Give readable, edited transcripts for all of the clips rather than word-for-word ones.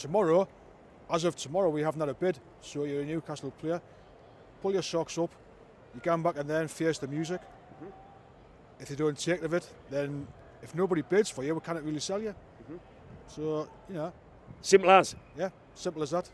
tomorrow, as of tomorrow, we haven't had a bid. So you're a Newcastle player. Pull your socks up. You come back and then face the music. If you don't take of it, then if nobody bids for you, we can't really sell you. So, you know. Simple as. Yeah, simple as that.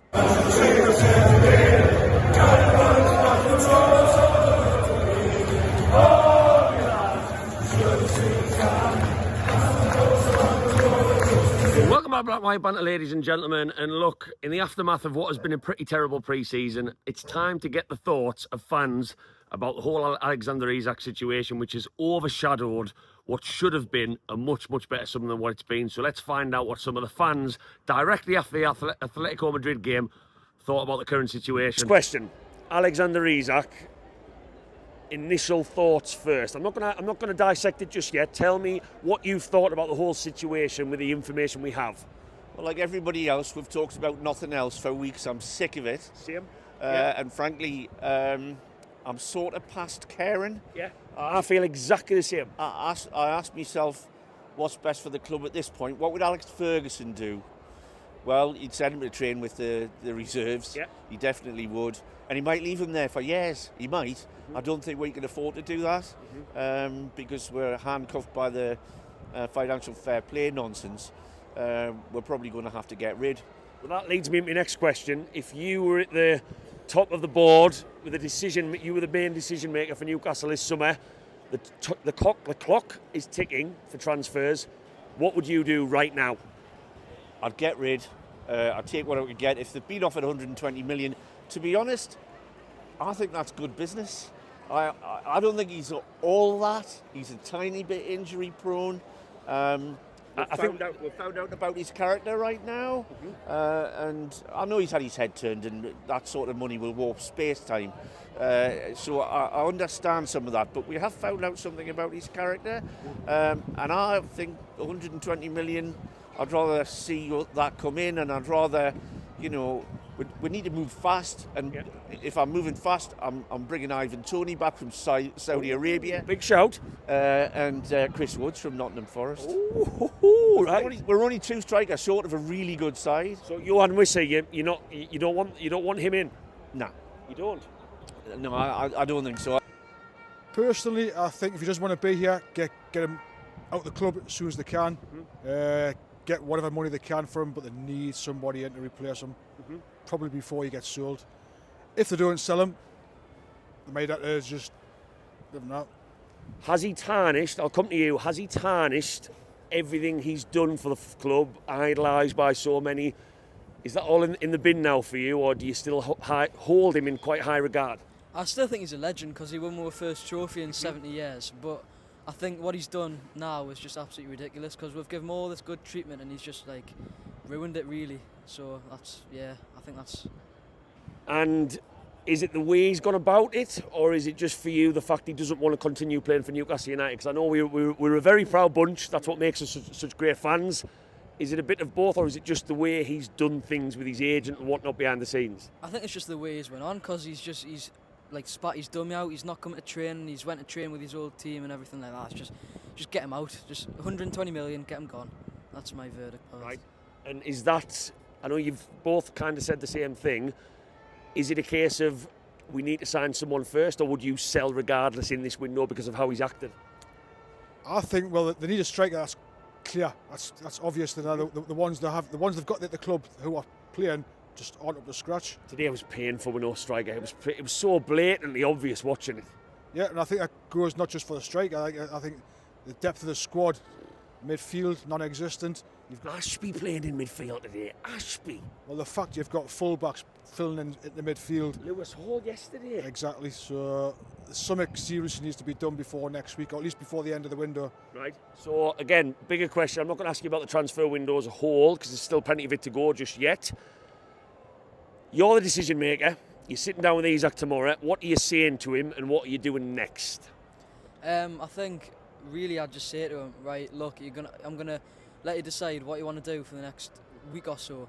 Welcome back, Black White Banter, ladies and gentlemen. And look, in the aftermath of what has been a pretty terrible pre-season, it's time to get the thoughts of fans about the whole Alexander Isak situation, which has overshadowed what should have been a much, much better summer than what it's been. So let's find out what some of the fans, directly after the Atletico Madrid game, thought about the current situation. Question: Alexander Isak. Initial thoughts first. I'm not gonna dissect it just yet. Tell me what you've thought about the whole situation with the information we have. Well, like everybody else, we've talked about nothing else for weeks. I'm sick of it. Same. And frankly, I'm sort of past caring. Yeah. I feel exactly the same. I asked myself, what's best for the club at this point? What would Alex Ferguson do? Well, he'd send him to train with the reserves. Yeah. He definitely would. And he might leave him there for years. He might. I don't think we can afford to do that because we're handcuffed by the financial fair play nonsense. We're probably going to have to get rid. Well, that leads me to my next question. If you were at the top of the board with the decision, you were the main decision maker for Newcastle this summer, the clock is ticking for transfers. What would you do right now? I'd get rid. I'd take what I could get. If they've been offered 120 million, to be honest, I think that's good business. I don't think he's all that. He's a tiny bit injury prone. We've found out about his character right now, and I know he's had his head turned, and that sort of money will warp space-time. So I understand some of that, but we have found out something about his character, and I think 120 million. I'd rather see that come in, and I'd rather, we need to move fast. And if I'm moving fast, I'm bringing Ivan Toney back from Saudi Arabia. Big shout. And Chris Woods from Nottingham Forest. Ooh, right. We're only two strikers short of a really good side. So Johan Wissa, you don't want him in? Nah. You don't? No, I don't think so. Personally, I think if he doesn't want to be here, get him out the club as soon as they can. Get whatever money they can for him, but they need somebody in to replace him, probably before he gets sold. If they don't sell him, they might have to just give him that. Has he tarnished, I'll come to you, has he tarnished everything he's done for the club, idolised by so many? Is that all in the bin now for you, or do you still hold him in quite high regard? I still think he's a legend because he won our first trophy in 70 years, but I think what he's done now is just absolutely ridiculous because we've given him all this good treatment and he's just ruined it really. So I think that's. And is it the way he's gone about it, or is it just for you the fact he doesn't want to continue playing for Newcastle United? Because I know we're a very proud bunch. That's what makes us such great fans. Is it a bit of both, or is it just the way he's done things with his agent and whatnot behind the scenes? I think it's just the way he's went on because he's spat his dummy out. He's not coming to train. He's went to train with his old team and everything like that. It's just get him out. Just 120 million, get him gone. That's my verdict. Right. And is that? I know you've both kind of said the same thing. Is it a case of we need to sign someone first, or would you sell regardless in this window because of how he's acted? I think they need a striker that's clear. That's obvious. The ones they've got at the club who are playing just aren't up to scratch. Today was painful with no striker. It was so blatantly obvious watching it. Yeah, and I think that goes not just for the striker. I think the depth of the squad, midfield non-existent. You've got Ashby playing in midfield today. Ashby. Well, the fact you've got fullbacks filling in the midfield. Lewis Hall yesterday. Exactly. So something seriously needs to be done before next week, or at least before the end of the window. Right. So again, bigger question. I'm not going to ask you about the transfer window as a whole because there's still plenty of it to go just yet. You're the decision maker. You're sitting down with Isak tomorrow. What are you saying to him, and what are you doing next? I think really I'd just say to him, right, look, I'm gonna let you decide what you want to do for the next week or so,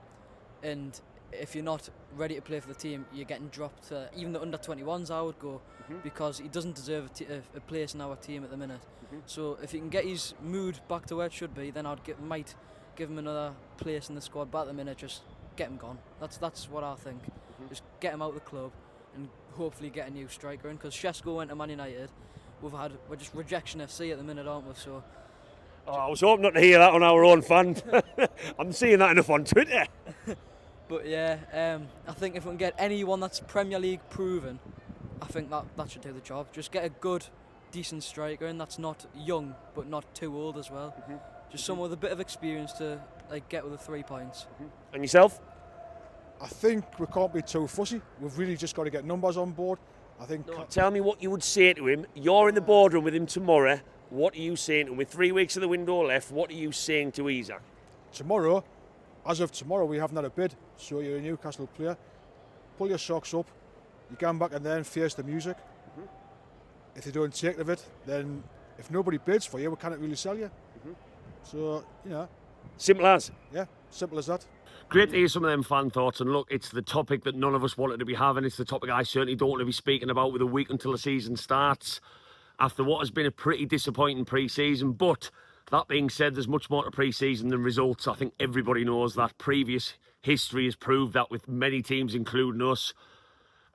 and if you're not ready to play for the team, you're getting dropped. Even the under 21s, I would go because he doesn't deserve a place in our team at the minute. So if he can get his mood back to where it should be, then might give him another place in the squad. But at the minute, just get him gone. That's what I think. Just get him out of the club and hopefully get a new striker in. Because Shesko went to Man United. We're just rejection FC at the minute, aren't we? So. Oh, I was hoping not to hear that on our own fan. I'm seeing that enough on Twitter. But yeah, I think if we can get anyone that's Premier League proven, I think that should do the job. Just get a good, decent striker in that's not young but not too old as well. Just someone with a bit of experience to get with the 3 points. And yourself? I think we can't be too fussy. We've really just got to get numbers on board. I think. No, tell me what you would say to him. You're in the boardroom with him tomorrow. What are you saying to him? With 3 weeks of the window left, what are you saying to Isak? Tomorrow, as of tomorrow, we haven't had a bid. So you're a Newcastle player. Pull your socks up. You come back and then face the music. If they don't take the bid, then if nobody bids for you, we can't really sell you. So, Simple as. yeah, simple as that. Great to hear some of them fan thoughts, and look, it's the topic that none of us wanted to be having. It's the topic I certainly don't want to be speaking about with a week until the season starts, after what has been a pretty disappointing pre-season. But that being said, there's much more to pre-season than results. I think everybody knows that. Previous history has proved that with many teams, including us.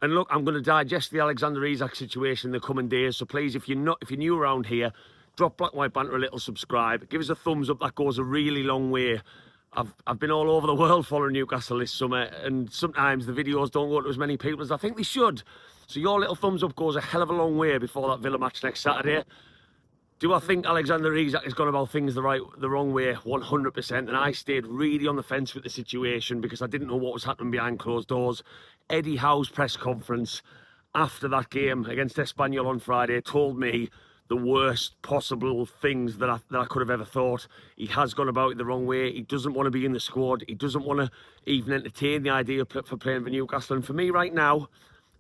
And look, I'm going to digest the Alexander Isak situation in the coming days. So please, if you're new around here, drop Black White Banter a little, subscribe, give us a thumbs up. That goes a really long way. I've been all over the world following Newcastle this summer, and sometimes the videos don't go to as many people as I think they should. So your little thumbs up goes a hell of a long way before that Villa match next Saturday. Do I think Alexander Isak has gone about things the wrong way? 100%. And I stayed really on the fence with the situation because I didn't know what was happening behind closed doors. Eddie Howe's press conference after that game against Espanyol on Friday told me the worst possible things that I could have ever thought. He has gone about it the wrong way. He doesn't want to be in the squad. He doesn't want to even entertain the idea for playing for Newcastle. And for me right now,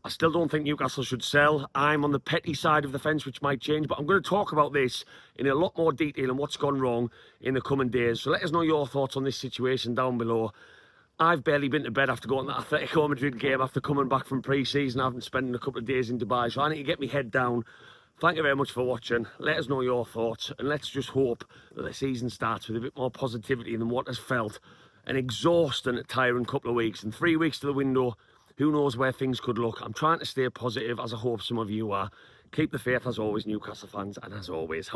I still don't think Newcastle should sell. I'm on the petty side of the fence, which might change, but I'm going to talk about this in a lot more detail and what's gone wrong in the coming days. So let us know your thoughts on this situation down below. I've barely been to bed after going to that Atletico Madrid game after coming back from pre-season. I haven't spent a couple of days in Dubai, so I need to get my head down. Thank you very much for watching. Let us know your thoughts, and let's just hope that the season starts with a bit more positivity than what has felt an exhausting, tiring couple of weeks. And 3 weeks to the window, who knows where things could look. I'm trying to stay positive, as I hope some of you are. Keep the faith, as always, Newcastle fans, and as always,